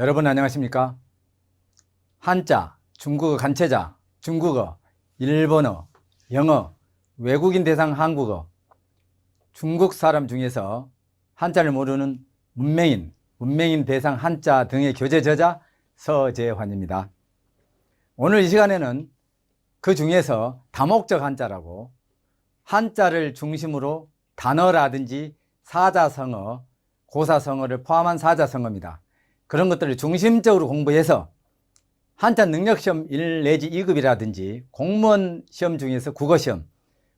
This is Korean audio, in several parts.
여러분 안녕하십니까? 한자, 중국어 간체자, 중국어, 일본어, 영어, 외국인 대상 한국어, 중국 사람 중에서 한자를 모르는 문맹인 대상 한자 등의 교재 저자 서재환입니다. 오늘 이 시간에는 그 중에서 다목적 한자라고 한자를 중심으로 단어라든지 사자성어, 고사성어를 포함한 사자성어입니다. 그런 것들을 중심적으로 공부해서 한자 능력시험 1 내지 2급이라든지 공무원 시험 중에서 국어시험,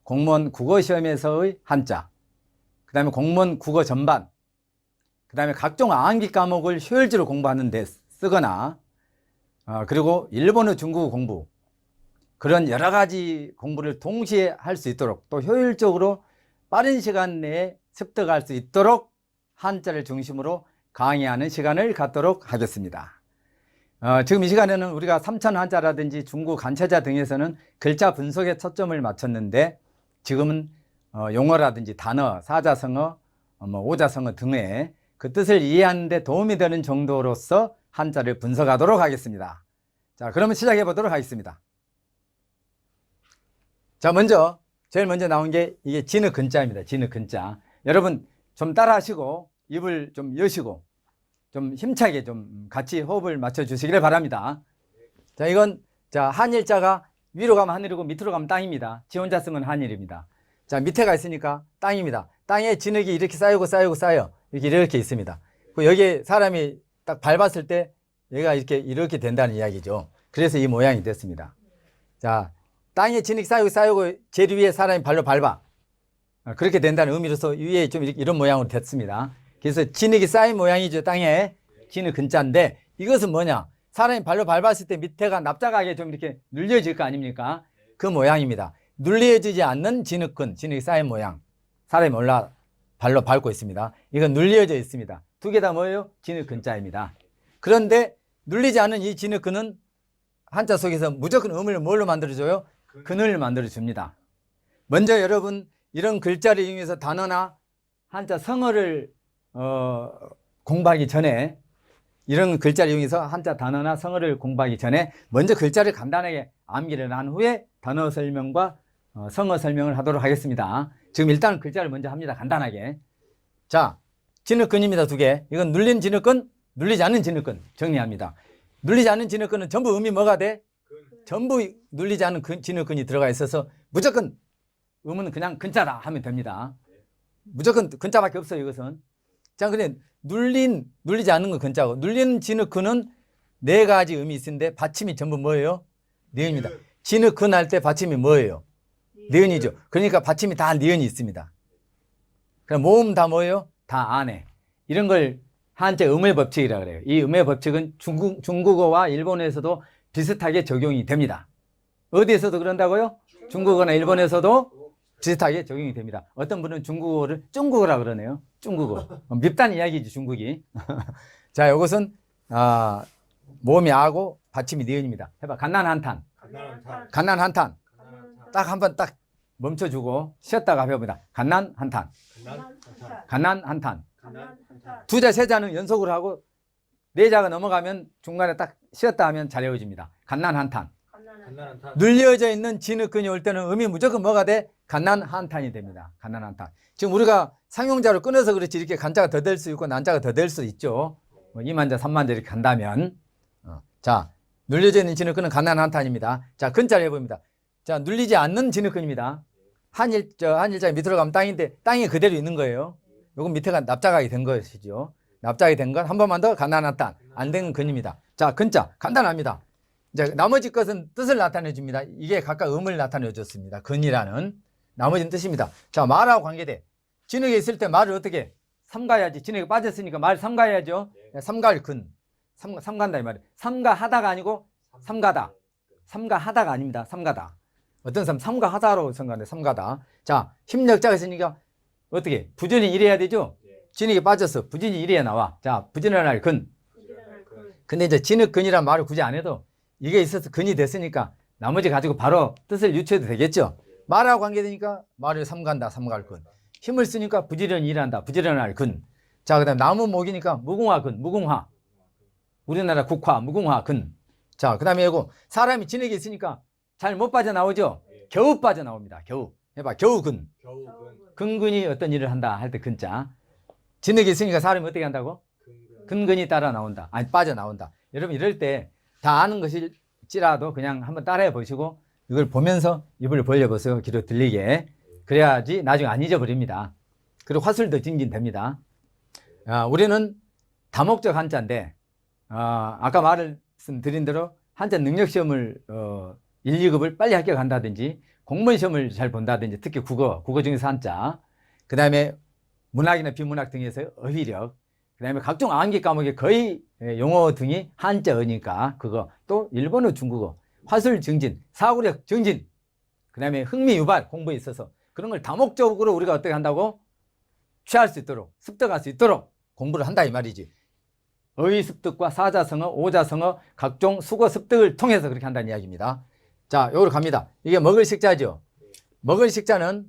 공무원 국어시험에서의 한자, 그 다음에 공무원 국어 전반, 그 다음에 각종 암기 과목을 효율적으로 공부하는 데 쓰거나 그리고 일본어 중국어 공부, 그런 여러 가지 공부를 동시에 할 수 있도록 또 효율적으로 빠른 시간 내에 습득할 수 있도록 한자를 중심으로 강의하는 시간을 갖도록 하겠습니다. 지금 이 시간에는 우리가 삼천 한자라든지 중국 간체자 등에서는 글자 분석에 초점을 맞췄는데 지금은 용어라든지 단어, 사자성어, 오자성어 등의 그 뜻을 이해하는 데 도움이 되는 정도로서 한자를 분석하도록 하겠습니다. 자, 그러면 시작해 보도록 하겠습니다. 자, 제일 먼저 나온 게 이게 진흙 근자입니다. 진흙 근자. 여러분 좀 따라 하시고 입을 좀 여시고 좀 힘차게 좀 같이 호흡을 맞춰 주시기를 바랍니다. 자, 이건 한일자가 위로 가면 하늘이고 밑으로 가면 땅입니다. 지 혼자 쓰면 한일입니다. 자, 밑에가 있으니까 땅입니다. 땅에 진흙이 이렇게 쌓여 이렇게 있습니다. 여기에 사람이 딱 밟았을 때 얘가 이렇게 된다는 이야기죠. 그래서 이 모양이 됐습니다. 자, 땅에 진흙이 쌓이고 제일 위에 사람이 발로 밟아. 그렇게 된다는 의미로서 위에 좀 이런 모양으로 됐습니다. 그래서 진흙이 쌓인 모양이죠. 땅에 진흙 근자인데 이것은 뭐냐? 사람이 발로 밟았을 때 밑에가 납작하게 좀 이렇게 눌려질 거 아닙니까? 그 모양입니다. 눌려지지 않는 진흙근, 진흙이 쌓인 모양. 사람이 발로 밟고 있습니다. 이건 눌려져 있습니다. 두 개 다 뭐예요? 진흙 근자입니다. 그런데 눌리지 않은 이 진흙근은 한자 속에서 무조건 음을 뭘로 만들어줘요? 근을 만들어줍니다. 먼저 여러분 이런 글자를 이용해서 단어나 한자 성어를 공부하기 전에 이런 글자를 이용해서 한자 단어나 성어를 공부하기 전에 먼저 글자를 간단하게 암기를 한 후에 단어 설명과 성어 설명을 하도록 하겠습니다. 지금 일단 글자를 먼저 합니다. 간단하게. 자, 진흙근입니다. 두 개. 이건 눌린 진흙근, 눌리지 않는 진흙근 정리합니다. 눌리지 않는 진흙근은 전부 음이 뭐가 돼? 전부 눌리지 않은 진흙근이 들어가 있어서 무조건 음은 그냥 근자다 하면 됩니다. 무조건 근자밖에 없어요. 이것은. 자, 근데 눌리지 않는 건 근자고, 눌리는 진흙근은 네 가지 음이 있는데 받침이 전부 뭐예요? 니은입니다. 진흙근 할 때 받침이 뭐예요? 니은이죠. 그러니까 받침이 다 니은이 있습니다. 그럼 모음 다 뭐예요? 다 안에. 이런 걸 한자 음의 법칙이라고 그래요. 이 음의 법칙은 중국어와 일본어에서도 비슷하게 적용이 됩니다. 어디에서도 그런다고요? 중국어나 일본에서도 비슷하게 적용이 됩니다. 어떤 분은 중국어를 쭝국어라 그러네요. 쭝국어. 밉다는 이야기지, 중국이. 자, 이것은 모음이 아고 받침이 니은입니다. 해봐. 갓난한탄. 갓난한탄. 딱 한번 딱 멈춰주고 쉬었다가 해봅니다. 갓난한탄. 갓난한탄. 두 자, 세 자는 연속으로 하고 네 자가 넘어가면 중간에 딱 쉬었다 하면 잘 외워집니다. 갓난한탄. 눌려져 있는 진흙근이 올 때는 음이 무조건 뭐가 돼? 갓난한탄이 됩니다. 갓난한탄. 지금 우리가 상용자로 끊어서 그렇지 이렇게 간자가 더 될 수 있고 난자가 더 될 수 있죠. 2만자, 3만자 이렇게 간다면. 자, 눌려져 있는 진흙근은 갓난한탄입니다. 자, 근자를 해봅니다. 자, 눌리지 않는 진흙근입니다. 한일자 밑으로 가면 땅인데 땅이 그대로 있는 거예요. 요건 밑에가 납작하게 된 것이죠. 납작하게 된 건 한 번만 더 갓난한탄. 안 된 근입니다. 자, 근자 간단합니다. 이제 나머지 것은 뜻을 나타내 줍니다. 이게 각각 음을 나타내 줬습니다. 근이라는 나머지는 뜻입니다. 자, 말하고 관계돼. 진흙에 있을 때 말을 어떻게 삼가야지. 진흙에 빠졌으니까 말 삼가야죠. 삼갈 근. 삼간다 이 말이에요. 삼가하다가 아니고 삼가다. 삼가하다가 아닙니다. 삼가다. 어떤 사람 삼가하다로 생각하는데 삼가다. 자, 힘력자가 있으니까 어떻게 부전이 이래야 되죠. 진흙에 빠졌어. 부전이 이래야 나와. 자, 부전할 근. 근데 이제 진흙근이란 말을 굳이 안 해도 이게 있어서 근이 됐으니까 나머지 가지고 바로 뜻을 유추해도 되겠죠. 말하고 관계되니까 말을 삼간다. 삼갈 근. 힘을 쓰니까 부지런히 일한다. 부지런할 근. 자, 그 다음 나무 목이니까 무궁화 근. 무궁화. 우리나라 국화, 무궁화, 근. 자, 그 다음에 이거 사람이 진흙에 있으니까 잘 못 빠져나오죠? 겨우 빠져나옵니다. 겨우. 해봐. 겨우 근. 근근이 어떤 일을 한다 할 때 근자. 진흙에 있으니까 사람이 어떻게 한다고? 근근이 따라 나온다. 아니, 빠져나온다. 여러분 이럴 때 다 아는 것일지라도 그냥 한번 따라해 보시고 이걸 보면서 입을 벌려보세요. 귀로 들리게. 그래야지 나중에 안 잊어버립니다. 그리고 화술도 증진됩니다. 우리는 다목적 한자인데 아까 말씀드린 대로 한자 능력시험을 1, 2급을 빨리 합격한다든지 공무원 시험을 잘 본다든지 특히 국어 중에서 한자, 그 다음에 문학이나 비문학 등에서 어휘력, 그 다음에 각종 암기 과목의 거의 용어 등이 한자어니까 그거, 또 일본어, 중국어, 화술 증진, 사고력 증진, 그 다음에 흥미 유발 공부에 있어서 그런 걸 다목적으로 우리가 어떻게 한다고? 취할 수 있도록, 습득할 수 있도록 공부를 한다 이 말이지. 어휘 습득과 사자성어, 오자성어, 각종 수거 습득을 통해서 그렇게 한다는 이야기입니다. 자, 요거로 갑니다. 이게 먹을 식자죠. 먹을 식자는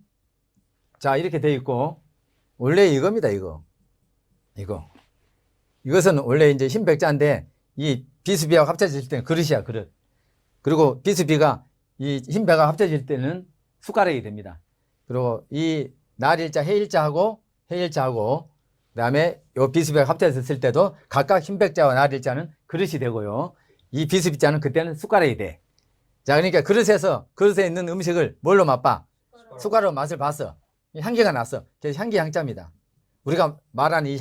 자, 이렇게 돼 있고 원래 이겁니다. 이거. 이것은 원래 이제 흰백자인데 이 비수비하고 합쳐질 때는 그릇이야, 그릇. 그리고 비수비가 이 흰배가 합쳐질 때는 숟가락이 됩니다. 그리고 이 날일자, 해일자하고 그다음에 요 비수비가 합쳐졌을 때도 각각 흰백자와 날일자는 그릇이 되고요. 이 비수비자는 그때는 숟가락이 돼. 자, 그러니까 그릇에 있는 음식을 뭘로 맛봐? 숟가락으로 맛을 봤어. 향기가 났어. 그래서 향기 향자입니다. 우리가 말하는 이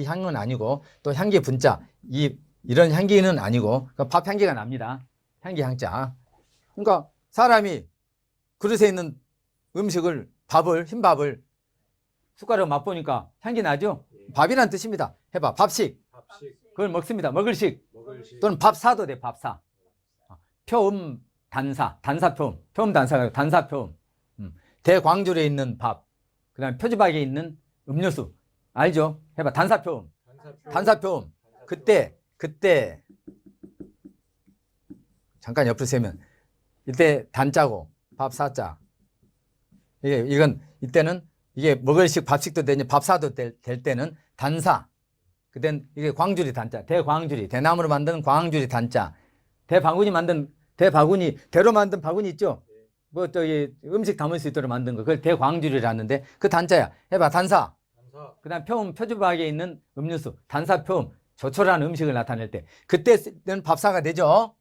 향은 아니고 또 향기 분자, 이런 향기는 아니고 밥 향기가 납니다. 향기 향자. 그러니까 사람이 그릇에 있는 음식을 흰밥을 숟가락으로 맛보니까 향기 나죠? 밥이란 뜻입니다. 해봐. 밥식. 그걸 먹습니다. 먹을식. 또는 밥사도 돼. 밥사. 표음 단사. 단사표음. 표음 단사가 단사표음. 대광줄에 있는 밥. 그 다음에 표지박에 있는 음료수. 알죠? 해봐. 단사표음. 단사표음. 그때 잠깐 옆으로 세면 이때 단자고 밥 사자. 이때는 이게 먹을식 밥식도 되니 밥사도 될 때는 단사. 그땐 이게 광줄이 단자. 대광줄이. 대나무로 만든 광줄이 단자. 대로 만든 바구니 있죠? 뭐 저기 음식 담을 수 있도록 만든 거. 그걸 대광줄이라는데 그 단자야. 해봐. 단사. 그다음 표주박에 있는 음료수. 단사표음. 조촐한 음식을 나타낼 때. 그때는 밥사가 되죠.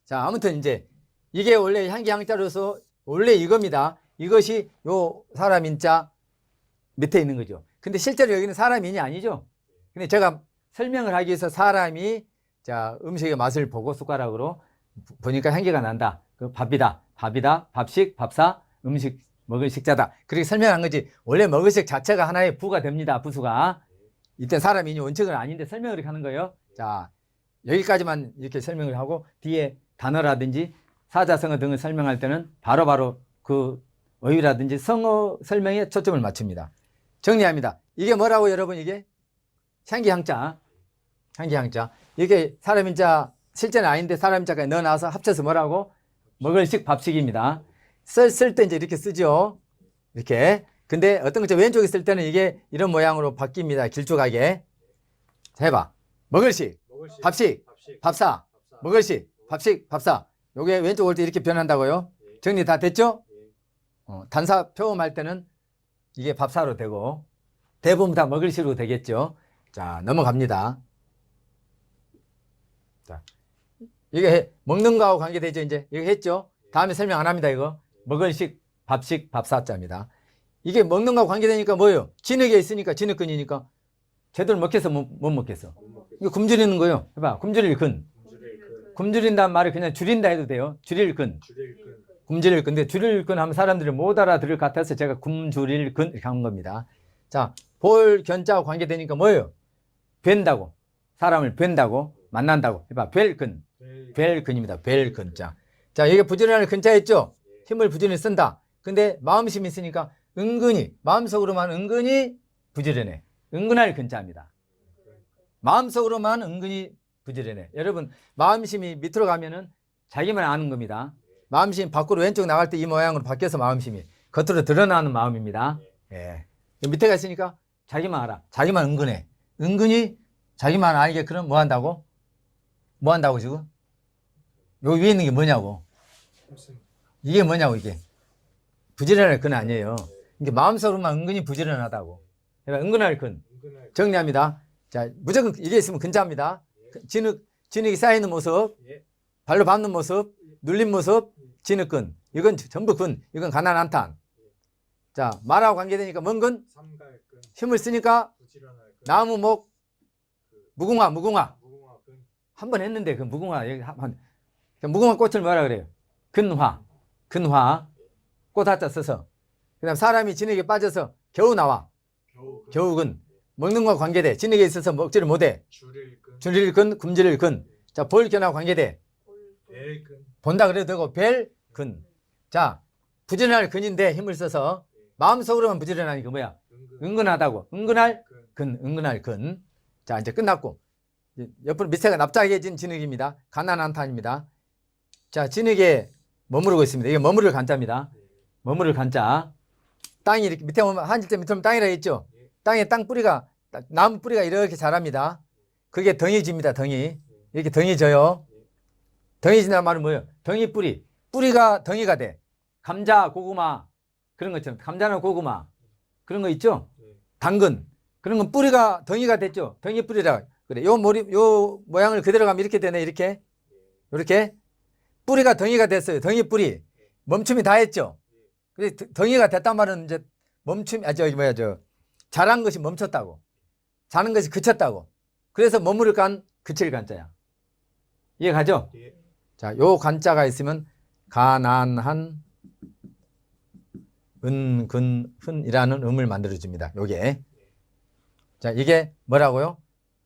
자, 아무튼 이제 이게 원래 향기 향자로서 원래 이겁니다. 이것이 요 사람인자 밑에 있는 거죠. 근데 실제로 여기는 사람인이 아니죠. 근데 제가 설명을 하기 위해서 사람이 자, 음식의 맛을 보고 숟가락으로 보니까 향기가 난다. 그 밥이다. 밥식, 밥사, 음식, 먹을 식자다. 그렇게 설명한 거지. 원래 먹을 식 자체가 하나의 부가 됩니다. 부수가. 이때 사람인이 원칙은 아닌데 설명을 이렇게 하는 거예요. 자, 여기까지만 이렇게 설명을 하고 뒤에 단어라든지 사자성어 등을 설명할 때는 바로바로 그 어휘라든지 성어 설명에 초점을 맞춥니다. 정리합니다. 이게 뭐라고 여러분 이게? 향기향자. 이게 사람인자 실제는 아닌데 사람인자까지 넣어놔서 합쳐서 뭐라고? 먹을식 밥식입니다. 쓸 때 이제 이렇게 쓰죠. 이렇게. 근데 어떤 거 왼쪽에 쓸 때는 이게 이런 모양으로 바뀝니다. 길쭉하게. 자, 해봐. 먹을식, 밥식, 밥사. 먹을식, 밥식, 밥사. 요게 왼쪽 올 때 이렇게 변한다고요? 정리 다 됐죠? 단사 표음할 때는 이게 밥사로 되고 대부분 다 먹을식으로 되겠죠. 자, 넘어갑니다. 자, 이게 먹는 거하고 관계되죠. 이제 이거 했죠. 다음에 설명 안 합니다. 이거 먹을식, 밥식, 밥사자입니다. 이게 먹는 거하고 관계되니까 뭐예요? 진흙에 있으니까 진흙근이니까 제대로 먹겠어 못 먹겠어? 이거 굶주리는 거예요. 해봐. 굶주릴 근. 굶주린다는 말을 그냥 줄인다 해도 돼요. 줄일 근. 굶주릴 근데 줄일 근 하면 사람들이 못 알아들을 것 같아서 제가 굶주릴 근 이렇게 한 겁니다. 자, 볼 견자하고 관계되니까 뭐예요? 뵌다고. 사람을 뵌다고. 만난다고. 해봐. 뵐 근. 뵐 근입니다. 뵐 근자. 자, 이게 부지런할 근자 있죠? 힘을 부지런히 쓴다. 근데 마음심이 있으니까 은근히, 마음속으로만 은근히 부지런해. 은근할 근자입니다. 마음속으로만 은근히 부지런해. 여러분, 마음심이 밑으로 가면은 자기만 아는 겁니다. 마음심이 밖으로 왼쪽 나갈 때 이 모양으로 바뀌어서 마음심이 겉으로 드러나는 마음입니다. 예. 밑에가 있으니까 자기만 알아. 자기만 은근해. 은근히 자기만 알게 그럼 뭐 한다고? 뭐 한다고 지금? 요 위에 있는 게 뭐냐고? 이게 뭐냐고 이게? 부지런할 근 아니에요. 이게 마음속으로만 은근히 부지런하다고. 그러니까 은근할 근. 정리합니다. 자, 무조건 이게 있으면 근자입니다. 진흙이 쌓이는 모습, 발로 밟는 모습, 눌린 모습, 진흙근. 이건 전부 근. 이건 가난한탄. 자, 말하고 관계되니까 뭔 근? 힘을 쓰니까 나무, 목, 무궁화. 한 번 했는데 그 무궁화 여기 무궁화 꽃을 뭐라 그래요? 근화. 꽃 한자 써서. 그다음 사람이 진흙에 빠져서 겨우 나와. 겨우근. 먹는 것과 관계돼. 진흙에 있어서 먹지를 못해. 줄일 근, 굶주릴 근. 자, 볼 견하고 관계돼. 본다 그래도 되고 벨근. 자, 부지런할 근인데 힘을 써서 마음속으로만 부지런하니까 뭐야? 은근하다고. 은근할 근. 자, 이제 끝났고. 옆으로 밑에가 납작해진 진흙입니다. 가난한탄입니다. 자, 진흙에 머무르고 있습니다. 이게 머무를 간자입니다. 머무를 간자. 땅이 이렇게 밑에 오면 한질때 밑에 오면 땅이라 했죠. 땅에 땅 뿌리가 나무 뿌리가 이렇게 자랍니다. 그게 덩이집니다. 덩이. 이렇게 덩이져요. 덩이진다는 말은 뭐예요? 덩이 뿌리. 뿌리가 덩이가 돼. 감자, 고구마 그런 것처럼 감자나 고구마 그런 거 있죠. 당근 그런 건 뿌리가 덩이가 됐죠. 덩이 뿌리라 그래. 요 모양을 그대로 가면 이렇게 되네. 이렇게 뿌리가 덩이가 됐어요. 덩이 뿌리 멈춤이 다 했죠. 그래 덩이가 됐단 말은 이제 자란 것이 멈췄다고. 자는 것이 그쳤다고. 그래서 머무를 간 그칠 간자야. 이해가죠? 자, 요 간자가 있으면 가난한 흔이라는 음을 만들어줍니다. 요게. 자, 이게 뭐라고요?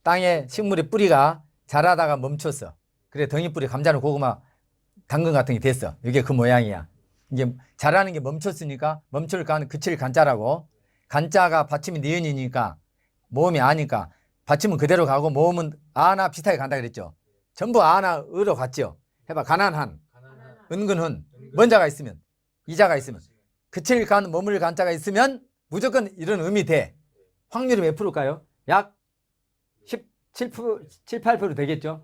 땅에 식물의 뿌리가 자라다가 멈췄어. 그래, 덩이뿌리, 감자는 고구마, 당근 같은 게 됐어. 이게 그 모양이야. 이게 자라는 게 멈췄으니까 멈출 간, 그칠 간자라고. 간자가 받침이 니은이니까 모음이 아니까 받침은 그대로 가고 모음은 아나 비슷하게 간다 그랬죠. 전부 아나 으로 갔죠. 해봐. 가난한, 은근흔, 먼자가 있으면, 이자가 있으면, 그칠 간, 머물 간자가 있으면 무조건 이런 음이 돼. 확률이 몇 프로일까요? 약 17%, 7, 8% 되겠죠.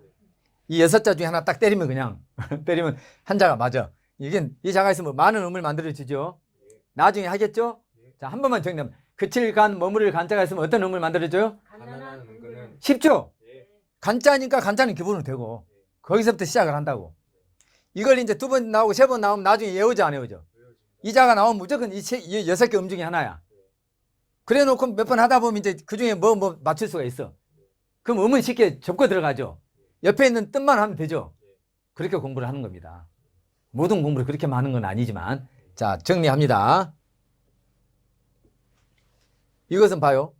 이 6자 중에 하나 딱 때리면 그냥 때리면 한 자가 맞아. 이게 이 자가 있으면 많은 음을 만들어 주죠. 나중에 하겠죠. 자, 한 번만 정리하면 그칠 간, 머무를 간자가 있으면 어떤 음을 만들어 줘요? 쉽죠. 간자니까 간자는 기본으로 되고 거기서부터 시작을 한다고. 이걸 이제 2번 나오고 3번 나오면 나중에 외우죠, 안 외우죠? 이 자가 나오면 무조건 이 6개 음 중에 하나야. 그래 놓고 몇 번 하다 보면 이제 그 중에 뭐 맞출 수가 있어. 그럼 음은 쉽게 접고 들어가죠. 옆에 있는 뜻만 하면 되죠. 그렇게 공부를 하는 겁니다. 모든 공부를 그렇게 하는 건 아니지만. 자, 정리합니다. 이것은 봐요.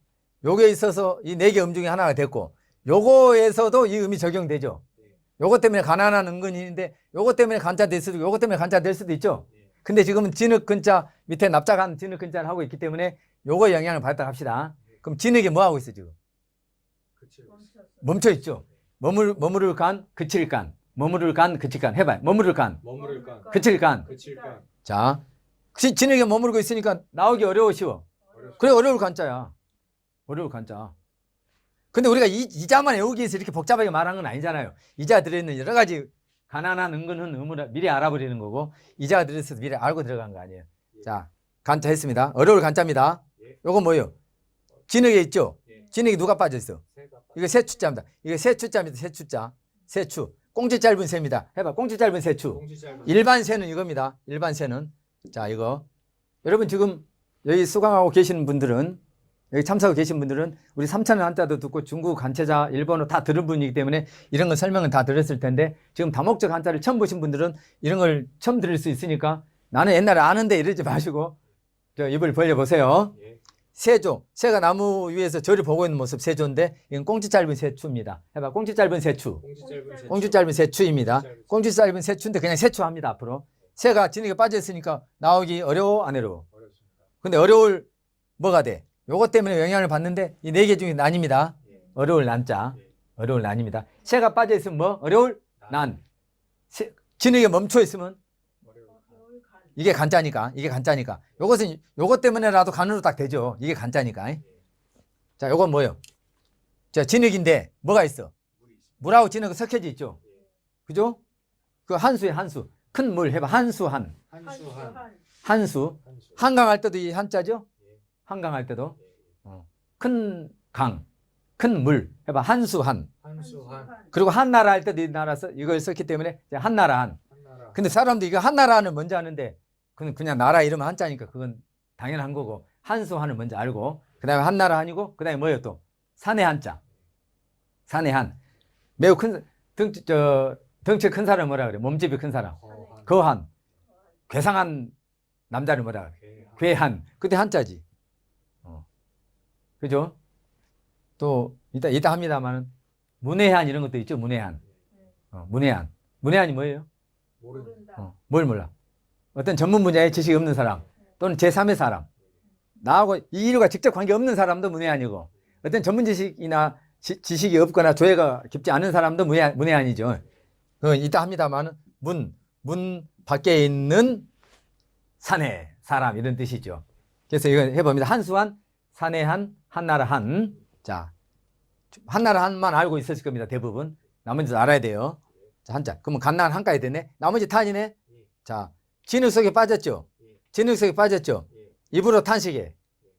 요게 있어서 이 4개 음 중에 하나가 됐고 요거에서도 이 음이 적용되죠. 요것 때문에 가난한 은근인데 요것 때문에 간자 될 수도 있고 요것 때문에 간자 될 수도 있죠. 근데 지금은 진흙 근자 밑에 납작한 진흙 근자를 하고 있기 때문에 요거에 영향을 받았다 합시다. 그럼 진흙이 뭐 하고 있어 지금? 멈춰 있죠. 머무를 간, 그칠 간. 머무를 간, 그칠 간. 해봐요. 머무를 간, 그칠 간. 자, 진흙에 머무르고 있으니까 나오기 어려워, 쉬워? 그래, 어려울 간자야. 어려울 간자. 근데 우리가 이자만 외우기 위해서 이렇게 복잡하게 말한 건 아니잖아요. 이자 들어있는 여러 가지 가난한 은근한 음을 미리 알아버리는 거고 이자가 들어있어서 미리 알고 들어간 거 아니에요. 자, 간자 했습니다. 어려울 간자입니다. 요건 뭐예요? 진흙에 있죠? 진흙이 누가 빠져 있어? 이거 세추자입니다. 이거 세추자입니다. 세추자. 세추. 꽁지 짧은 새입니다. 해봐. 꽁지 짧은 세추. 일반 새는 이겁니다. 일반 새는. 자, 이거. 여러분 지금 여기 수강하고 계시는 분들은 여기 참석하고 계신 분들은 우리 3차원 한자도 듣고 중국 한자자, 일본어 다 들은 분이기 때문에 이런 거 설명은 다 들었을 텐데 지금 다목적 한자를 처음 보신 분들은 이런 걸 처음 들을 수 있으니까 나는 옛날에 아는데 이러지 마시고 입을 벌려보세요. 세조, 새가 나무 위에서 저를 보고 있는 모습 세조인데 이건 꽁지 짧은 세추입니다. 해봐. 꽁지 짧은 세추. 꽁지 짧은 세추입니다. 꽁지 짧은 세추인데 그냥 세추합니다. 앞으로. 새가 진흙에 빠져있으니까 나오기 어려워? 안 어려워? 근데 어려울 뭐가 돼? 요것 때문에 영향을 받는데 이 4개 중에 난입니다. 어려울 난자. 어려울 난입니다. 새가 빠져있으면 뭐? 어려울 난. 진흙에 멈춰있으면 이게 간자니까. 이게 간자니까. 요것은 요것 때문에라도 간으로 딱 되죠. 이게 간자니까. 자, 요건 뭐예요? 자, 진흙인데 뭐가 있어? 물하고 진하고 섞여져 있죠. 그죠? 그 한수의 한수. 큰 물 해봐. 한수한. 한수. 한강할 때도 이 한자죠? 한강할 때도. 큰 강. 큰 물. 해봐. 한수한. 그리고 한나라 할 때도 이 나라서 이걸 썼기 때문에 한나라한. 근데 사람도 이거 한나라는 먼저 아는데 그냥 나라 이름 한자니까 그건 당연한 거고 한수한을 먼저 알고 그 다음에 한나라한이고 그 다음에 뭐예요 또? 산의 한자. 산의 한. 매우 큰 덩치 큰 사람 뭐라 그래? 몸집이 큰 사람. 거한. 괴상한 남자를 뭐라 그래? 괴한. 그때 한자지. 그죠? 또 이따 합니다만은 문외한 이런 것도 있죠. 문외한. 문외한. 문외한이 뭐예요? 뭘 몰라? 어떤 전문 분야에 지식이 없는 사람 또는 제3의 사람. 나하고 이 일과 직접 관계 없는 사람도 문외한이고 어떤 전문 지식이나 지식이 없거나 조예가 깊지 않은 사람도 문외한이죠. 이따 합니다만은 문 밖에 있는 사내 사람 이런 뜻이죠. 그래서 이거 해봅니다. 한수한, 사내한, 한나라한. 자, 한나라한만 알고 있었을 겁니다. 대부분. 나머지도 알아야 돼요. 자, 한자. 그러면 갓난 한가야 되네. 나머지 탄이네. 자, 진흙 속에 빠졌죠. 진흙 속에 빠졌죠. 입으로 탄식해.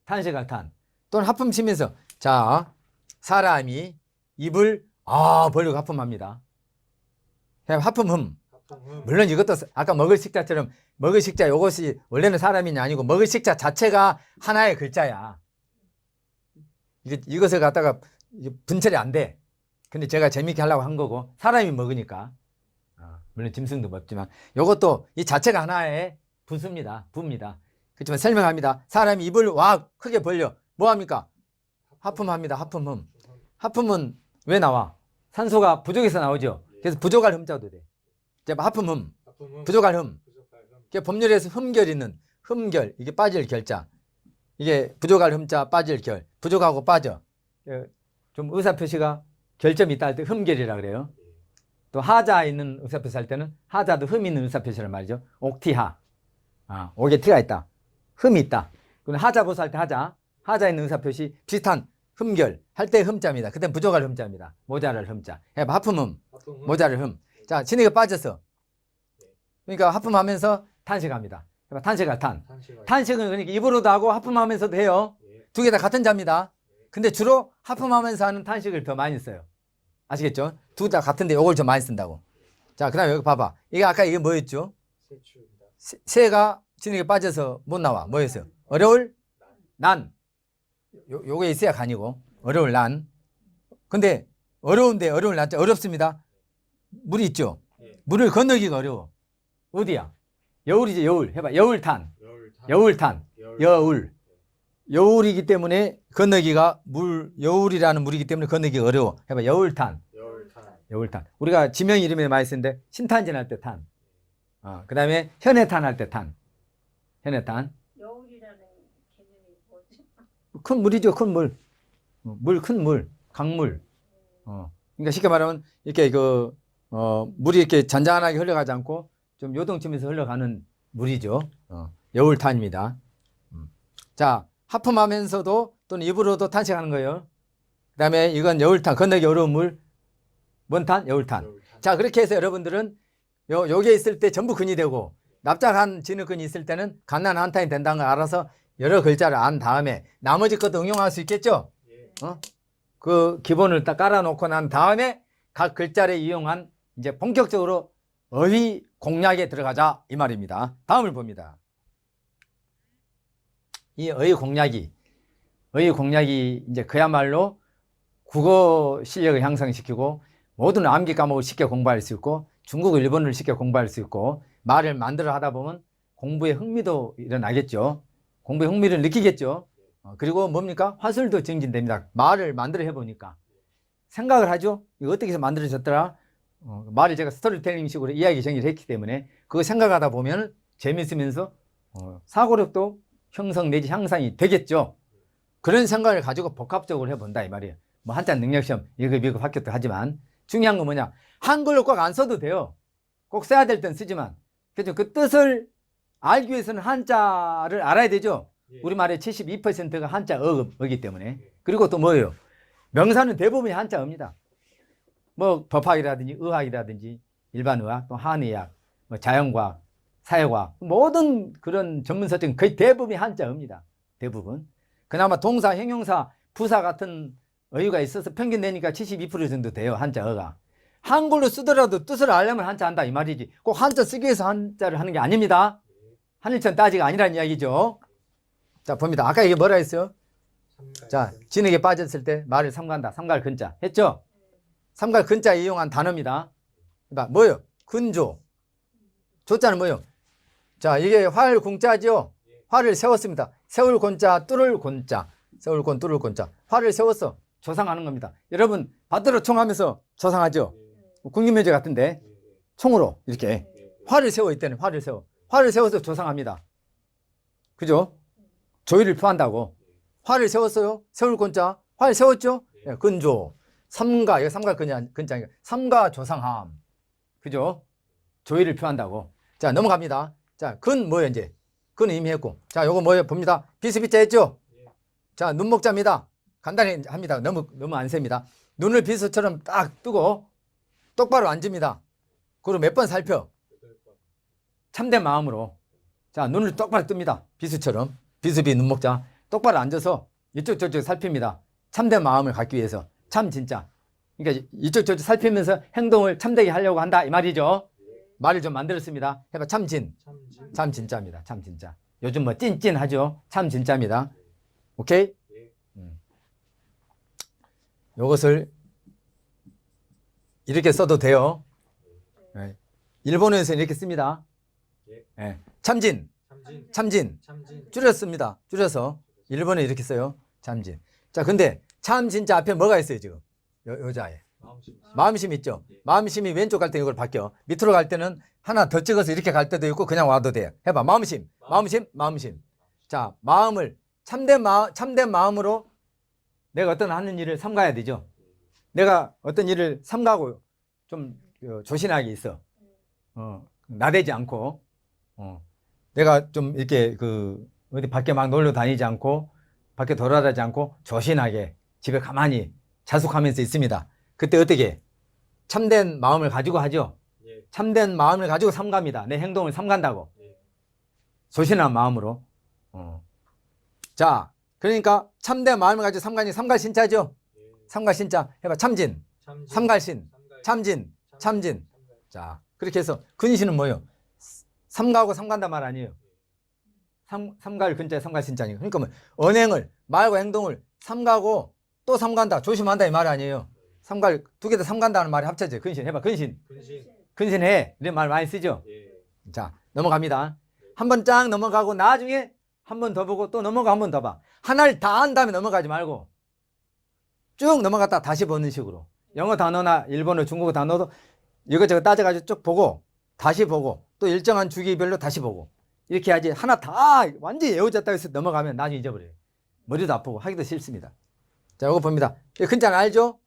탄식할 탄. 또는 하품 치면서 자, 사람이 입을 벌리고 하품합니다. 하품흠. 물론 이것도 아까 먹을 식자처럼 먹을 식자 이것이 원래는 사람이 아니고 먹을 식자 자체가 하나의 글자야. 이것을 갖다가 분철이 안 돼. 근데 제가 재밌게 하려고 한 거고 사람이 먹으니까 물론 짐승도 먹지만 이것도 이 자체가 하나의 부입니다. 그렇지만 설명합니다. 사람이 입을 와 크게 벌려 뭐합니까? 하품합니다. 하품흠. 하품은 왜 나와? 산소가 부족해서 나오죠. 그래서 부족할 흠자도 돼. 하품흠. 부족할 흠. 법률에서 흠결 있는 흠결 이게 빠질 결자. 이게 부족할 흠자 빠질 결. 부족하고 빠져. 좀 의사표시가 결점이 있다 할 때 흠결이라 그래요. 또 하자 있는 의사표시 할 때는 하자도 흠 있는 의사표시란 말이죠. 옥티하. 옥에 티가 있다. 흠이 있다. 그럼 하자 보수할 때 하자 있는 의사표시 비슷한 흠결 할 때 흠자입니다. 그땐 부족할 흠자입니다. 모자랄 흠자. 해봐. 하품흠. 모자랄 흠. 자, 진흙에 빠졌어. 그러니까 하품하면서 탄식합니다. 해봐. 탄식할 탄. 탄식은 그러니까 입으로도 하고 하품하면서도 해요. 두 개 다 같은 자입니다. 근데 주로 하품하면서 하는 탄식을 더 많이 써요. 아시겠죠? 두 다 같은데 이걸 좀 많이 쓴다고. 자, 그 다음에 여기 봐봐. 이게 아까 이게 뭐였죠? 새가 진흙에 빠져서 못 나와. 뭐였어요? 어려울 난. 요게 있어야 간이고 어려울 난. 근데 어려운데 어려울 난 어렵습니다. 물이 있죠. 물을 건너기가 어려워. 어디야? 여울이지. 여울. 해봐. 여울탄. 여울탄. 여울. 여울이기 때문에 건너기가 여울이라는 물이기 때문에 건너기가 어려워. 해봐. 여울탄. 여울탄. 우리가 지명 이름에 많이 쓰는데 신탄진 할 때 탄. 그 다음에 현해탄 할 때 탄. 현해탄. 여울이라는 개념이 뭐지? 큰 물이죠. 큰 물. 큰 물. 강물. 그러니까 쉽게 말하면 이렇게 물이 이렇게 잔잔하게 흘러가지 않고 좀 요동치면서 흘러가는 물이죠. 여울탄입니다. 자, 하품하면서도 또는 입으로도 탄식하는 거예요. 그 다음에 이건 여울탄, 건너기 어려운 물. 뭔 탄? 여울탄. 자, 그렇게 해서 여러분들은 요게 있을 때 전부 근이 되고 납작한 진흙근이 있을 때는 갓난 한탄이 된다는 걸 알아서 여러 글자를 안 다음에 나머지 것도 응용할 수 있겠죠? 그 기본을 딱 깔아놓고 난 다음에 각 글자를 이용한 이제 본격적으로 어휘 공략에 들어가자 이 말입니다. 다음을 봅니다. 이 어휘 공략이 이제 그야말로 국어 실력을 향상시키고 모든 암기 과목을 쉽게 공부할 수 있고 중국어, 일본어를 쉽게 공부할 수 있고 말을 만들어 하다 보면 공부에 흥미도 일어나겠죠. 공부에 흥미를 느끼겠죠. 그리고 뭡니까? 화술도 증진됩니다. 말을 만들어 해보니까 생각을 하죠. 이거 어떻게 해서 만들어졌더라? 말을 제가 스토리텔링 식으로 이야기 정리를 했기 때문에 그거 생각하다 보면 재밌으면서 사고력도 형성 내지 향상이 되겠죠. 그런 생각을 가지고 복합적으로 해본다 이 말이에요. 뭐 한자 능력시험 1급, 2급 합격도 하지만 중요한 건 뭐냐? 한글로 꼭 안 써도 돼요. 꼭 써야 될 땐 쓰지만 그죠? 그 뜻을 알기 위해서는 한자를 알아야 되죠. 우리말의 72%가 한자 어이기 때문에. 그리고 또 뭐예요? 명사는 대부분이 한자 어입니다. 뭐 법학이라든지 의학이라든지 일반 의학, 또 한의학, 뭐 자연과학, 사회과학 모든 그런 전문 서적은 거의 대부분이 한자어입니다. 대부분. 그나마 동사, 형용사, 부사 같은 어휘가 있어서 평균 내니까 72% 정도 돼요. 한자어가. 한글로 쓰더라도 뜻을 알려면 한자 한다 이 말이지. 꼭 한자 쓰기 위해서 한자를 하는 게 아닙니다. 하늘천 따지가 아니라는 이야기죠. 자, 봅니다. 아까 이게 뭐라 했어요? 자, 진흙에 빠졌을 때 말을 삼간다. 삼갈 근자 했죠? 삼갈 근자 이용한 단어입니다. 봐, 뭐요? 근조. 조자는 뭐요? 자, 이게 활궁자죠? 활을 세웠습니다. 세울 곤자, 뚫을 곤자. 세울 곤, 뚫을 곤자. 활을 세웠어. 조상하는 겁니다. 여러분, 받들어 총하면서 조상하죠? 국립묘지 같은데, 총으로 이렇게. 활을 세워 있다는 활을 세워. 활을 세워서 조상합니다. 그죠? 조의를 표한다고. 활을 세웠어요. 세울 곤자. 활 세웠죠? 예, 근조. 삼가, 여기 삼가 근자니까. 삼가 조상함. 그죠? 조의를 표한다고. 자, 넘어갑니다. 자, 근 뭐예요, 이제? 근은 이미 했고. 자, 요거 뭐예요? 봅니다. 비스비자 했죠? 자, 눈목자입니다. 간단히 합니다. 너무 안 셉니다. 눈을 비수처럼 딱 뜨고 똑바로 앉습니다. 그리고 몇 번 살펴? 참된 마음으로. 자, 눈을 똑바로 뜹니다. 비수처럼. 비수비 눈목자. 똑바로 앉아서 이쪽 저쪽 살핍니다. 참된 마음을 갖기 위해서. 참 진짜. 그러니까 이쪽 저쪽 살피면서 행동을 참되게 하려고 한다 이 말이죠. 말을 좀 만들었습니다. 해봐. 참진. 참 진짜입니다. 참 진짜. 요즘 뭐 찐찐하죠. 참 진짜입니다. 오케이? 요것을 이렇게 써도 돼요. 네. 일본어에서는 이렇게 씁니다. 네. 참진. 줄였습니다. 줄여서 일본에 이렇게 써요. 참진. 자, 근데 참 진짜 앞에 뭐가 있어요 지금? 여자에 마음심 있죠. 마음심이 왼쪽 갈 때 이걸 바뀌어. 밑으로 갈 때는 하나 더 찍어서 이렇게 갈 때도 있고 그냥 와도 돼요. 해봐. 마음심. 자, 마음을 참된 마음으로 내가 어떤 하는 일을 삼가야 되죠. 내가 어떤 일을 삼가고 좀 조신하게 있어. 나대지 않고. 내가 좀 이렇게 어디 밖에 막 놀러 다니지 않고 밖에 돌아다니지 않고 조신하게 집에 가만히 자숙하면서 있습니다. 그때 어떻게? 참된 마음을 가지고 하죠. 참된 마음을 가지고 삼갑니다. 내 행동을 삼간다고. 조신한 마음으로. 자, 그러니까 참된 마음을 가지고 삼가니 삼갈신자죠. 삼갈신자. 해봐. 참진. 삼갈신. 참진. 자, 그렇게 해서 근신은 뭐예요? 삼가고 삼간단 말 아니에요. 삼갈 근자에 삼갈신자니까. 그러니까 뭐 언행을 말과 행동을 삼가고 또 삼간다. 조심한다 이 말 아니에요. 삼갈 두 개 다 삼간다는 말이 합쳐져요. 근신. 해봐. 근신해. 이런 말 많이 쓰죠. 자, 넘어갑니다. 한번 쫙 넘어가고 나중에 한 번 더 보고 또 넘어가 한 번 더 봐. 하나를 다 한 다음에 넘어가지 말고 쭉 넘어갔다 다시 보는 식으로. 영어 단어나 일본어, 중국어 단어도 이것저것 따져가지고 쭉 보고 다시 보고 또 일정한 주기별로 다시 보고 이렇게 해야지 하나 다 완전히 외워졌다고 해서 넘어가면 나중에 잊어버려요. 머리도 아프고 하기도 싫습니다. 자, 이거 봅니다. 이 근자는 알죠?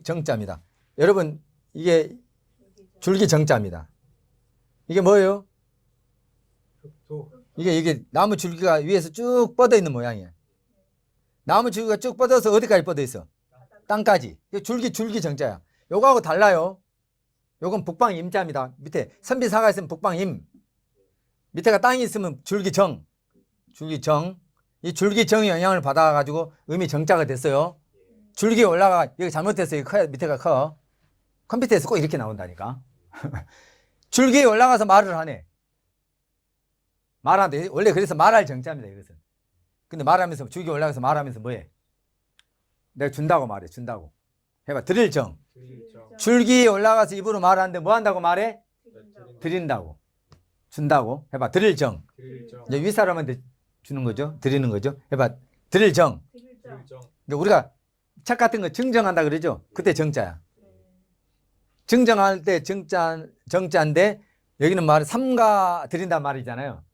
정자입니다. 여러분 이게 줄기 정자입니다. 이게 뭐예요? 이게 나무 줄기가 위에서 쭉 뻗어 있는 모양이에요. 나무 줄기가 쭉 뻗어서 어디까지 뻗어 있어? 땅까지. 이게 줄기 정자야. 요거하고 달라요. 요건 북방 임자입니다. 밑에 선비사가 있으면 북방 임. 밑에가 땅이 있으면 줄기정. 이 줄기정의 영향을 받아가지고 의미 정자가 됐어요. 줄기 올라가, 여기 잘못됐어요. 밑에가 커. 컴퓨터에서 꼭 이렇게 나온다니까. 줄기에 올라가서 말을 하네. 말하는데, 원래 그래서 말할 정자입니다, 이것은. 근데 말하면서, 줄기 올라가서 말하면서 뭐해? 내가 준다고 말해, 준다고. 해봐, 드릴 정. 줄기에 올라가서 입으로 말하는데 뭐 한다고 말해? 드린다고. 준다고. 해봐, 드릴 정. 이제 윗사람한테 주는 거죠. 드리는 거죠. 해봐, 드릴 정. 근데 우리가 책 같은 거 증정한다 그러죠. 그때 정자야. 증정할 때 정자인데 여기는 말은 삼가 드린다 말이잖아요.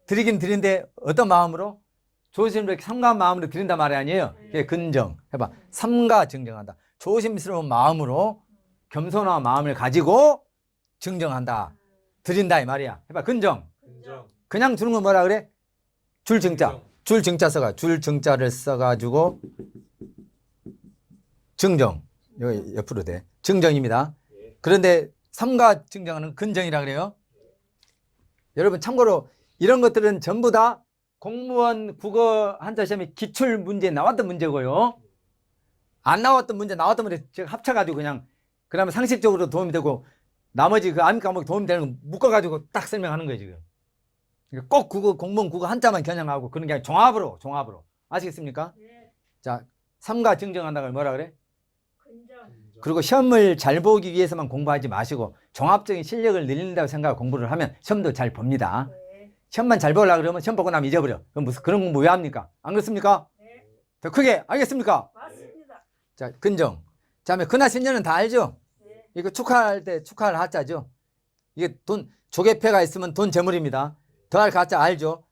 드리긴 드린데 어떤 마음으로? 조심스럽게 삼가 마음으로 드린다 말이 아니에요. 그게 근정. 해봐, 삼가 증정한다. 조심스러운 마음으로 겸손한 마음을 가지고 증정한다. 드린다 이 말이야. 해봐, 근정. 그냥 주는 건 뭐라 그래? 줄증자. 줄증자 써가. 줄증자를 써가지고 증정. 여기 옆으로 돼. 증정입니다. 그런데 삼가 증정하는 근정이라 그래요. 여러분 참고로 이런 것들은 전부 다 공무원 국어 한자 시험에 기출 문제에 나왔던 문제고요. 안 나왔던 문제 나왔던 문제 제가 합쳐가지고 그냥 그러면 상식적으로 도움이 되고 나머지 그 암기 과목이 도움이 되는 거 묶어가지고 딱 설명하는 거예요 지금. 그러니까 꼭 국어 공무원 국어 한자만 겨냥하고 그런 게 아니라 종합으로 아시겠습니까? 네. 자, 삼가 증정한다고 뭐라 그래? 근정. 그리고 시험을 잘 보기 위해서만 공부하지 마시고 종합적인 실력을 늘린다고 생각하고 공부를 하면 시험도 잘 봅니다. 네. 시험만 잘 보려고 그러면 시험 보고 나면 잊어버려. 그럼 무슨 그런 공부 왜 합니까? 안 그렇습니까? 네. 더 크게 알겠습니까? 맞습니다. 자, 근정. 자, 그다음에 근하신년은 다 알죠? 네. 이거 축하할 때 축하할 하자죠. 이게 돈 조개패가 있으면 돈 재물입니다. 더할 가자 알죠?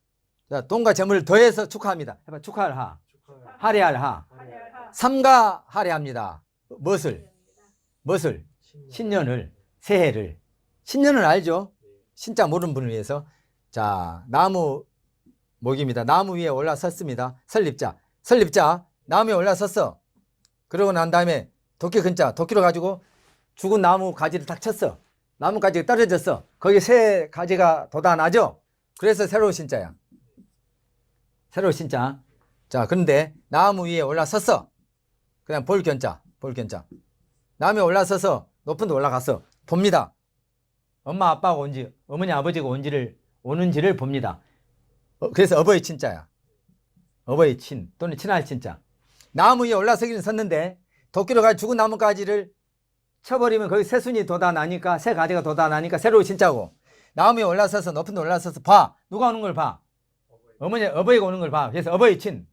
자, 돈과 재물을 더해서 축하합니다. 해봐. 축하할 하. 할애할 하. 하랴하. 삼가 할애합니다. 무엇을? 신년을, 새해를. 신년을 알죠? 신자 모르는 분을 위해서. 자, 나무 목입니다. 나무 위에 올라섰습니다. 설립자. 나무 위에 올라섰어. 그러고 난 다음에 도끼 근자, 도끼로 가지고 죽은 나무 가지를 딱 쳤어. 나무 가지가 떨어졌어. 거기 새 가지가 돋아나죠? 그래서 새로운 신자야. 새로운 신자. 자, 그런데 나무 위에 올라섰어. 그냥 볼견자. 나무 위에 올라서서 높은 데 올라갔어. 봅니다. 엄마 아빠가 온지, 어머니 아버지가 오는지를 봅니다. 그래서 어버이 친자야. 어버이 친 또는 친할 친자. 나무 위에 올라서기는 섰는데 도끼로 가지고 죽은 나무가지를 쳐버리면 거기 새순이 돋아나니까 새 가지가 돋아나니까 새로운 신자고. 나무 위에 올라서서 높은 데 올라서서 봐. 누가 오는 걸 봐? 어버이가 오는 걸 봐. 그래서 어버이 친하면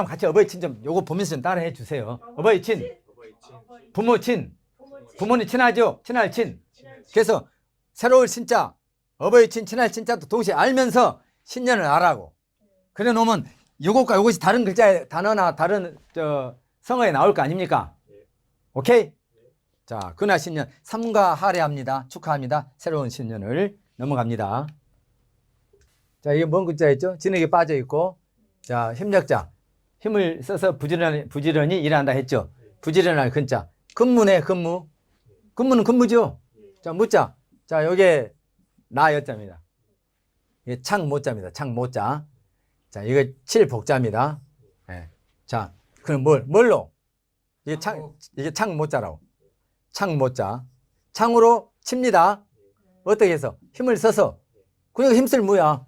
같이 어버이 친 좀 요거 보면서 좀 따라해 주세요. 어버이 친, 부모 친, 부모님 친하죠? 친할 친. 그래서 새로운 신자, 어버이 친, 친할 친자도 동시에 알면서 신년을 알아고. 그래 놓으면 요것과 요것이 다른 글자의 단어나 다른 성어에 나올 거 아닙니까? 오케이? 자, 근하 신년 삼가 할애합니다. 축하합니다. 새로운 신년을 넘어갑니다. 자, 이게 뭔 글자였죠? 진흙에 빠져 있고, 자, 힘력자. 힘을 써서 부지런히 일한다 했죠. 부지런할 근자. 근무네, 근무. 근무는 근무죠. 자, 무자. 자, 요게 나였자입니다. 이게 창모자입니다. 창모자. 자, 이거 칠복자입니다. 네. 자, 그럼 뭘로? 이게 창모자라고. 창모자. 창으로 칩니다. 어떻게 해서? 힘을 써서. 그러니까 힘쓸 무야.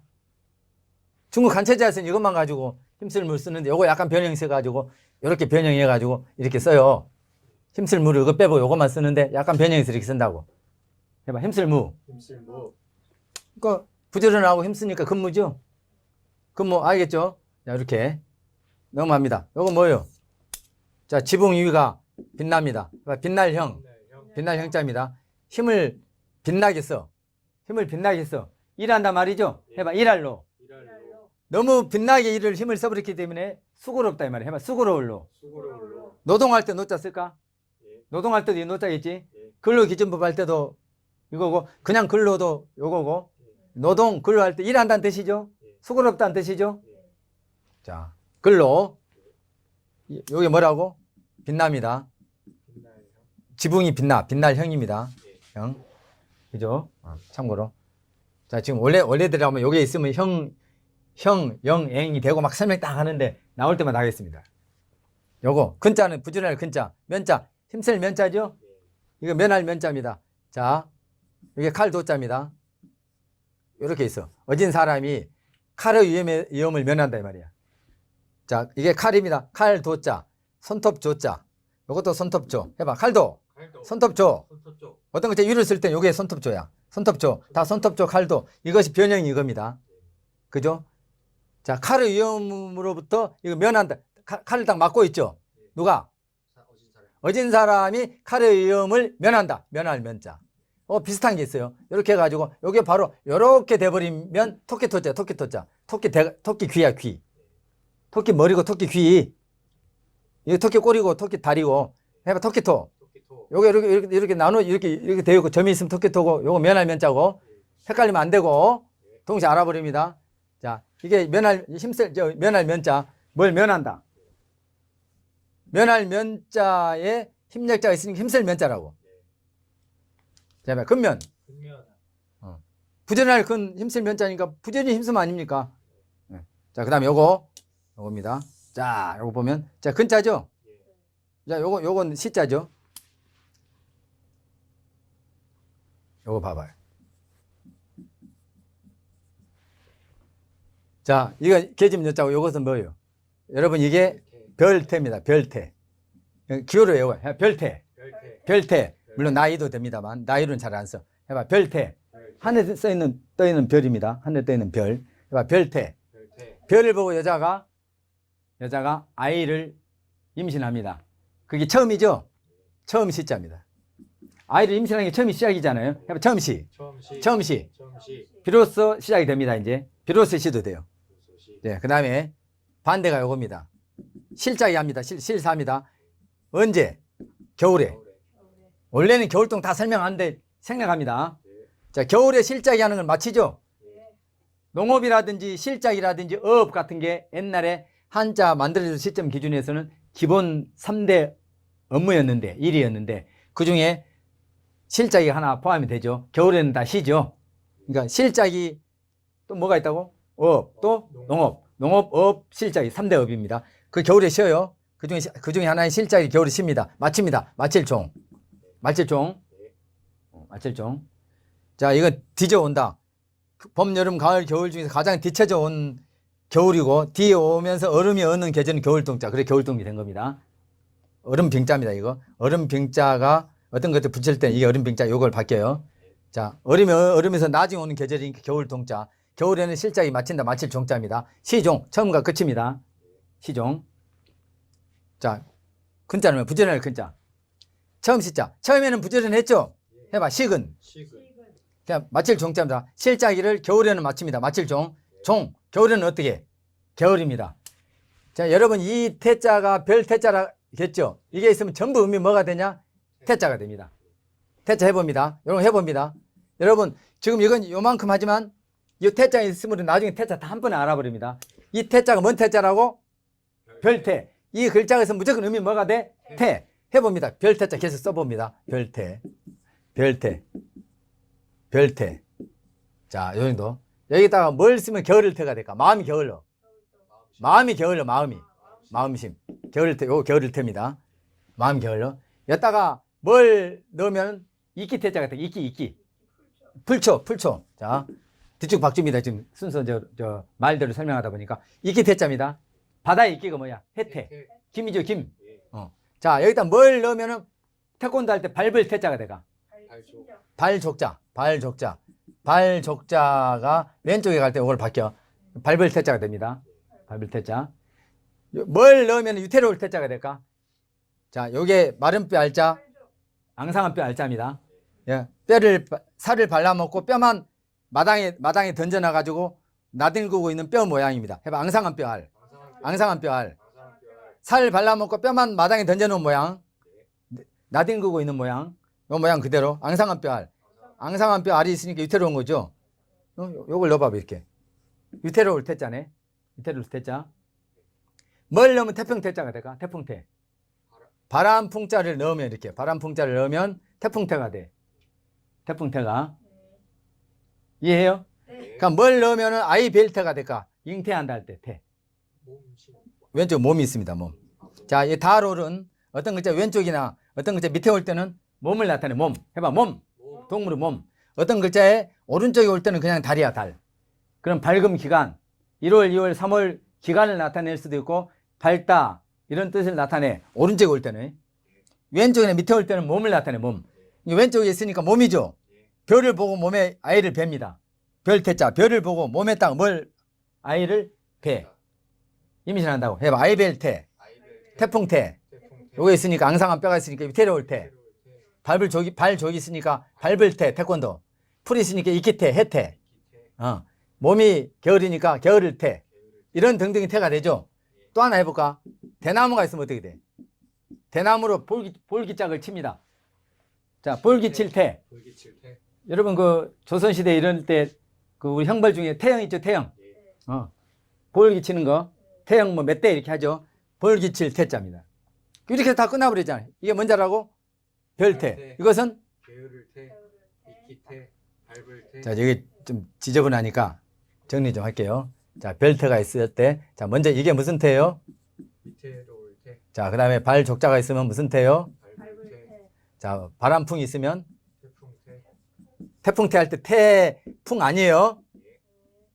중국 간체자에서는 이것만 가지고 힘쓸 물 쓰는데 요거 약간 변형 써가지고 이렇게 변형해가지고 이렇게 써요. 힘쓸 무를 이거 빼고 요것만 쓰는데 약간 변형해서 이렇게 쓴다고. 해봐. 힘쓸 무. 그러니까 부지런하고 힘쓰니까 근무죠. 근무 알겠죠? 자, 이렇게 넘어갑니다. 요거 뭐예요? 자, 지붕 위가 빛납니다. 빛날 형자입니다. 힘을 빛나게 써. 일한단 말이죠? 해봐. 일할로. 너무 빛나게 일을 힘을 써버렸기 때문에 수고롭다 이 말이야. 해봐. 수고로울로. 노동할 때 노자 쓸까? 노동할 때도 이 노자겠지? 근로기준법 할 때도 이거고, 그냥 근로도 요거고, 노동, 근로할 때 일한다는 뜻이죠? 수고롭다는 뜻이죠? 자, 근로. 요게 뭐라고? 빛납니다. 지붕이 빛날 형입니다. 형. 그죠? 참고로. 자, 지금 원래대로 하면 요게 있으면 영, 이 되고 막 설명 딱 하는데 나올 때만 하겠습니다. 요거, 근자는 부지런할 근자, 면자, 힘쓸 면자죠? 이거 면할 면자입니다. 자, 이게 칼 도자입니다. 이렇게 있어. 어진 사람이 칼의 위험을 면한다 이 말이야. 자, 이게 칼입니다. 칼 도자, 손톱 조자. 요것도 손톱조. 해봐. 칼도, 손톱조. 어떤 것째 위를 쓸 때 요게 손톱조야. 손톱조. 다 손톱조, 칼도. 이것이 변형이 이겁니다. 그죠? 자, 칼의 위험으로부터 이거 면한다. 칼을 딱 맞고 있죠. 누가? 어진 사람이 칼의 위험을 면한다. 면할 면자. 비슷한 게 있어요. 이렇게 해가지고 요게 바로 요렇게 돼버리면 토끼토자. 토끼 귀야, 귀. 토끼 머리고 토끼 귀. 이거 토끼 꼬리고 토끼 다리고. 해봐. 토끼토. 요게 이렇게 나눠 이렇게 되어 있고 점이 있으면 토끼토고 요거 면할 면자고. 헷갈리면 안 되고 동시에 알아버립니다. 자, 이게 면할 면자. 뭘 면한다? 면할 면자에 힘력자가 있으니까 힘쓸 면자라고. 자, 근면. 근면. 부전할 근 힘쓸 면자니까 부전이 힘쓰면 아닙니까? 네. 자, 그 다음에 요겁니다. 자, 요거 보면. 자, 근자죠? 자, 요건 시자죠? 요거 봐봐요. 자, 이거 계집 여자고 요것은 뭐예요? 여러분, 이게 별태입니다. 별태. 기호로 외워요. 별태. 별태. 물론 나이도 됩니다만, 나이로는 잘 안 써. 해봐. 별태. 하늘에 떠 있는 별입니다. 하늘에 떠 있는 별. 해봐. 별태. 별을 보고 여자가 아이를 임신합니다. 그게 처음이죠? 처음 시자입니다. 아이를 임신하는 게 처음이 시작이잖아요. 해봐. 처음 시. 비로소 시작이 됩니다. 이제. 비로소 시도 돼요. 네, 그 다음에 반대가 요겁니다. 실작이 합니다. 실사합니다. 언제? 겨울에. 원래는 겨울동 다 설명하는데 생략합니다. 자, 겨울에 실작이 하는 걸 마치죠? 농업이라든지 실작이라든지 어업 같은 게 옛날에 한자 만들어진 시점 기준에서는 기본 3대 업무였는데, 일이었는데, 그 중에 실작이 하나 포함이 되죠. 겨울에는 다 쉬죠. 그러니까 실작이 또 뭐가 있다고? 어업, 또 농업, 어업, 실작이 3대 업입니다. 그 겨울에 쉬어요. 그 중에 하나의 실작이 겨울에 쉽니다. 마칩니다. 마칠종. 자, 이거 뒤져온다. 봄, 여름, 가을, 겨울 중에서 가장 뒤쳐져 온 겨울이고, 뒤에 오면서 얼음이 어는 계절은 겨울동자. 그래, 겨울동이 된 겁니다. 얼음빙자입니다, 이거. 얼음빙자가 어떤 것들 붙일 때 이게 얼음빙자, 요걸 바뀌어요. 자, 얼음에서 나중에 오는 계절이니까 겨울동자. 겨울에는 실작이 마친다, 마칠 종자입니다. 시종, 처음과 끝입니다. 시종. 자, 근자는 부지런할 근자. 처음 시자. 처음에는 부지런했죠? 해봐, 식은. 그냥 마칠 종자입니다. 실작이를 겨울에는 마칩니다. 마칠 종. 겨울에는 어떻게? 겨울입니다. 자, 여러분, 이 태자가 별 태자라겠죠? 이게 있으면 전부 음이 뭐가 되냐? 태자가 됩니다. 태자 해봅니다. 여러분 해봅니다. 여러분, 지금 이건 요만큼 하지만 이 태자가 있으면 나중에 태자 다 한 번에 알아버립니다. 이 태자가 뭔 태자라고? 별태. 이 글자가 있으면 무조건 음이 뭐가 돼? 태. 해봅니다. 별태자 계속 써봅니다. 별태. 자, 요 정도. 여기다가 뭘 쓰면 겨울을태가 될까? 마음이 겨울로. 마음심. 겨울을태, 요거 겨울을태입니다. 마음이 겨울로. 여기다가 뭘 넣으면 이끼태자가 돼. 이끼. 풀초. 자, 뒤쪽 박주입니다. 지금 순서 말대로 설명하다 보니까. 이끼태자입니다. 바다의 이끼가 뭐야? 해태. 김이죠, 김. 자, 여기다 뭘 넣으면은 태권도 할 때 밟을 태자가 돼가. 발족자가 왼쪽에 갈 때 이걸 바뀌어. 밟을 태자가 됩니다. 밟을 태자. 뭘 넣으면 유태로울 태자가 될까? 자, 요게 마른 뼈 알자, 앙상한 뼈 알자입니다. 예, 살을 발라먹고 뼈만 마당에 던져놔가지고 나들고 있는 뼈 모양입니다. 해봐, 앙상한 뼈 알. 살 발라먹고 뼈만 마당에 던져놓은 모양. 나들고 있는 모양. 요 모양 그대로. 앙상한 뼈 알. 앙상한 뼈 알이 있으니까 유태로운 거죠. 요걸 넣어봐, 이렇게. 유태로울 태자네. 유태로울 태자. 뭘 넣으면 태풍태자가 될까? 태풍태. 바람풍자를 넣으면 이렇게. 바람풍자를 넣으면 태풍태가 돼. 태풍태가. 이해해요? 그러니까 뭘 넣으면 아이벨태가 될까? 잉태한다 할 때 태. 왼쪽 몸이 있습니다. 몸. 자, 이 달올은 어떤 글자 왼쪽이나 어떤 글자 밑에 올 때는 몸을 나타내. 몸. 해봐. 몸. 동물의 몸. 어떤 글자에 오른쪽에 올 때는 그냥 달이야. 달. 그럼 밝음 기간. 1월, 2월, 3월 기간을 나타낼 수도 있고 밝다 이런 뜻을 나타내. 오른쪽에 올 때는. 왼쪽이나 밑에 올 때는 몸을 나타내. 몸. 왼쪽에 있으니까 몸이죠. 별을 보고 몸에 아이를 뵙니다. 별태자. 별을 보고 몸에 딱 뭘 아이를 배. 임신한다고. 해봐. 아이벨태. 태풍태. 요거 있으니까 앙상한 뼈가 있으니까 유태로울 태. 발족이 있으니까 밟을태. 태권도. 풀이 있으니까 이끼태. 해태. 몸이 겨울이니까 겨울을태. 이런 등등의 태가 되죠. 또 하나 해볼까? 대나무가 있으면 어떻게 돼? 대나무로 볼기짝을 칩니다. 자, 볼기칠태. 여러분 그 조선시대 이럴 때 그 우리 형벌 중에 태형 있죠, 태형. 볼기 치는 거. 태형 뭐 몇 대 이렇게 하죠. 볼기칠 태자입니다. 이렇게 해서 다 끝나버리잖아요. 이게 뭔지라고? 별태. 별태. 이것은 게으를 태, 이끼 태, 밟을 태. 자, 여기 좀 지저분하니까 정리 좀 할게요. 자, 별태가 있을 때, 자, 먼저 이게 무슨 태예요? 위태로울 태, 자, 그 다음에 발 족자가 있으면 무슨 태요? 밟을 밟을 태, 때 자, 바람풍이 있으면 태풍 태, 태풍태 할 때 태풍 아니에요?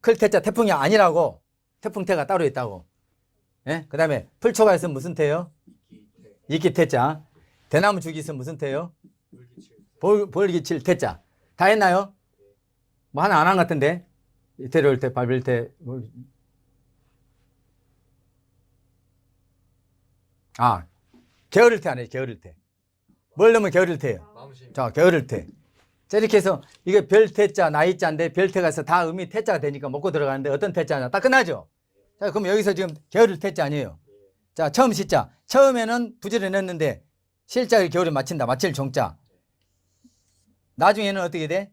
클태자 태풍이 아니라고. 태풍태가 따로 있다고. 예? 그 다음에 풀초가 있으면 무슨 태요? 이끼 태, 이끼 태자. 대나무 죽이 있으면 무슨 태요? 물기칠 태. 볼기칠 태자. 다 했나요? 뭐 하나 안 한 것 같은데? 이태로울 태, 밟을 태. 아, 게으를 태 안 해요, 게으를 태. 뭘 넣으면 게으를 태예요? 마음심. 자, 게으를 태. 자, 이렇게 해서 이게 별태자, 나이자인데 별태가 있어 다 음이 태자가 되니까 먹고 들어가는데 어떤 태자냐? 딱 끝나죠? 자, 그럼 여기서 지금 게으를 태자 아니에요? 자, 처음 시자. 처음에는 부지런했는데 실자를 겨울에 마친다. 마칠 종자. 나중에는 어떻게 돼?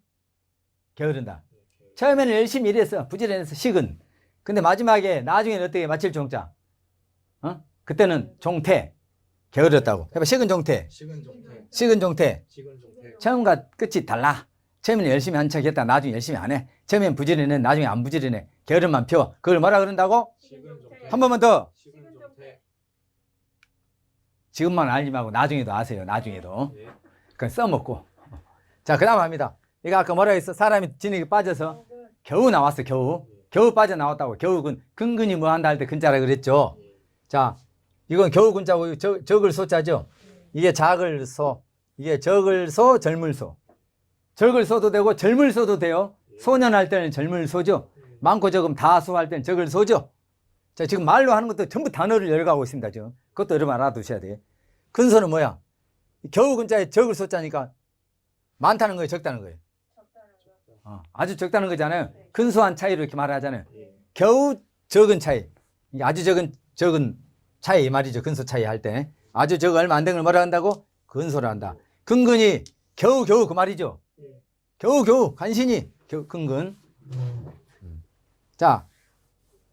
게으른다. 처음에는 열심히 일했어. 부지런해서 식은. 근데 마지막에 나중에는 어떻게 마칠 종자? 그때는 종태. 게으르다고. 해봐. 식은 종태. 식은 종태, 식은 종태. 식은 종태. 처음과 끝이 달라. 처음에는 열심히 한 척 했다. 나중에 열심히 안 해. 처음엔 부지런해. 나중에 안 부지런해. 게으름만 펴. 그걸 뭐라 그런다고? 식은 종태, 한 번만 더. 식은 종태. 지금만 알지 말고 나중에도 아세요. 나중에도. 예. 그건 써먹고. 자, 그 다음 합니다. 이거 아까 뭐라 했어? 사람이 진흙에 빠져서 겨우 나왔어. 겨우. 겨우 빠져나왔다고. 겨우 근근히 뭐 한다 할 때 근자라 그랬죠. 자, 이건 겨우 근자고 적을 소자죠. 이게 작을 소. 이게 적을 소, 젊을 소. 적을 소도 되고 젊을 소도 돼요. 소년 할 때는 젊을 소죠. 많고 적음 다수 할 때는 적을 소죠. 자, 지금 말로 하는 것도 전부 단어를 열어가고 있습니다. 지금. 그것도 여러분 알아두셔야 돼. 근소는 뭐야? 겨우 근자에 적을 소자니까 많다는 거예요, 적다는 거예요. 적다는 거. 아주 적다는 거잖아요. 근소한 차이로 이렇게 말하잖아요. 예. 겨우 적은 차이. 이게 아주 적은 차이 이 말이죠. 근소 차이 할 때. 아주 적 얼마 안 된 걸 뭐라 한다고? 근소를 한다. 근근이 겨우 그 말이죠. 예. 겨우 간신히 근근. 자,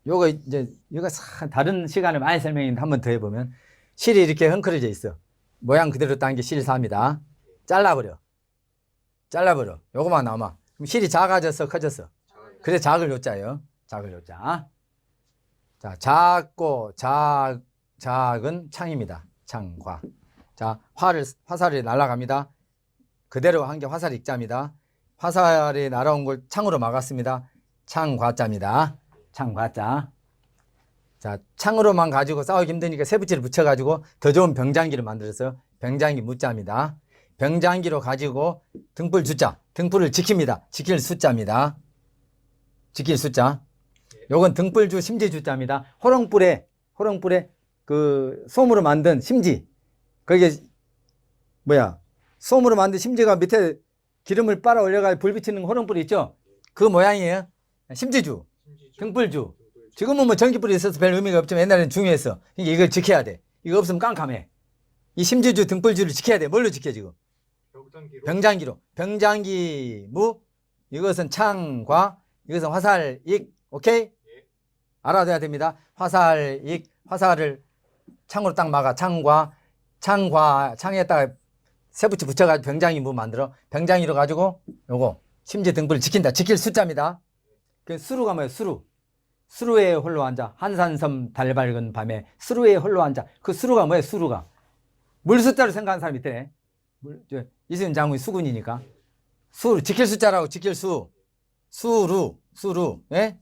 요거 이제 이거 다른 시간에 많이 설명했는데 한 번 더 해보면 실이 이렇게 헝클어져 있어. 모양 그대로 딴 게 실사입니다. 잘라버려. 요거만 남아. 그럼 실이 작아졌어, 커졌어. 그래 작을 요자예요. 작을 요자. 자, 작고 작은 창입니다. 창과. 자, 화살이 날아갑니다. 그대로 한 게 화살 익자입니다. 화살이 날아온 걸 창으로 막았습니다. 창과자입니다. 창과자. 자, 창으로만 가지고 싸우기 힘드니까 세부치를 붙여가지고 더 좋은 병장기를 만들어서 병장기 무자입니다. 병장기로 가지고 등불 주자. 등불을 지킵니다. 지킬 숫자입니다. 지킬 숫자. 요건 등불주 심지 주자입니다. 호롱불에 그 솜으로 만든 심지. 거기에 뭐야? 솜으로 만든 심지가 밑에 기름을 빨아 올려가지고 불 비치는 호롱불이 있죠? 그 모양이에요. 심지주. 등불주. 지금은 뭐 전기불이 있어서 별 의미가 없지만 옛날에는 중요했어. 그러니까 이걸 지켜야 돼. 이거 없으면 깜깜해. 이 심지주 등불주를 지켜야 돼. 뭘로 지켜 지금? 병장기로. 병장기무. 이것은 창과. 이것은 화살익. 오케이? 알아둬야 됩니다. 화살익. 화살을 창으로 딱 막아. 창에다가 세부치 붙여가지고 병장기무 만들어. 병장기로 가지고 요거 심지 등불을 지킨다. 지킬 숫자입니다. 그 수루가 뭐예요? 수루에 홀로 앉아. 한산섬 달 밝은 밤에 수루에 홀로 앉아. 그 수루가 뭐예요? 수루가. 물 숫자로 생각하는 사람이 있대. 이순신 장군이 수군이니까. 수, 지킬 숫자라고. 지킬 수. 수루. 예?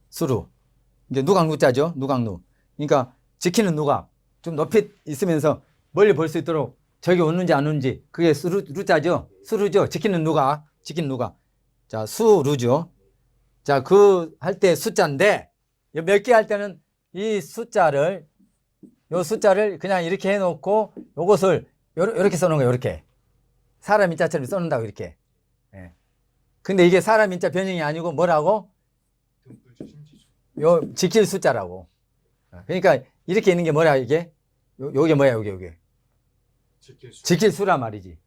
수루. 이제 누각누자죠. 누각누. 그러니까 지키는 누각. 좀 높이 있으면서 멀리 볼 수 있도록 저기 오는지 안 오는지. 그게 루자죠. 수루죠. 지키는 누각. 자, 수루죠. 자, 그 할 때 숫자인데 몇 개 할 때는 요 숫자를 그냥 이렇게 해놓고 요것을 요렇게 써놓은 거예요. 요렇게. 사람 인자처럼 써놓는다고 이렇게. 예. 근데 이게 사람 인자 변형이 아니고 뭐라고? 등불주 심지주. 요 지킬 숫자라고. 그러니까 이렇게 있는 게 뭐야 이게? 요게 뭐야 요게. 지킬 수란 말이지.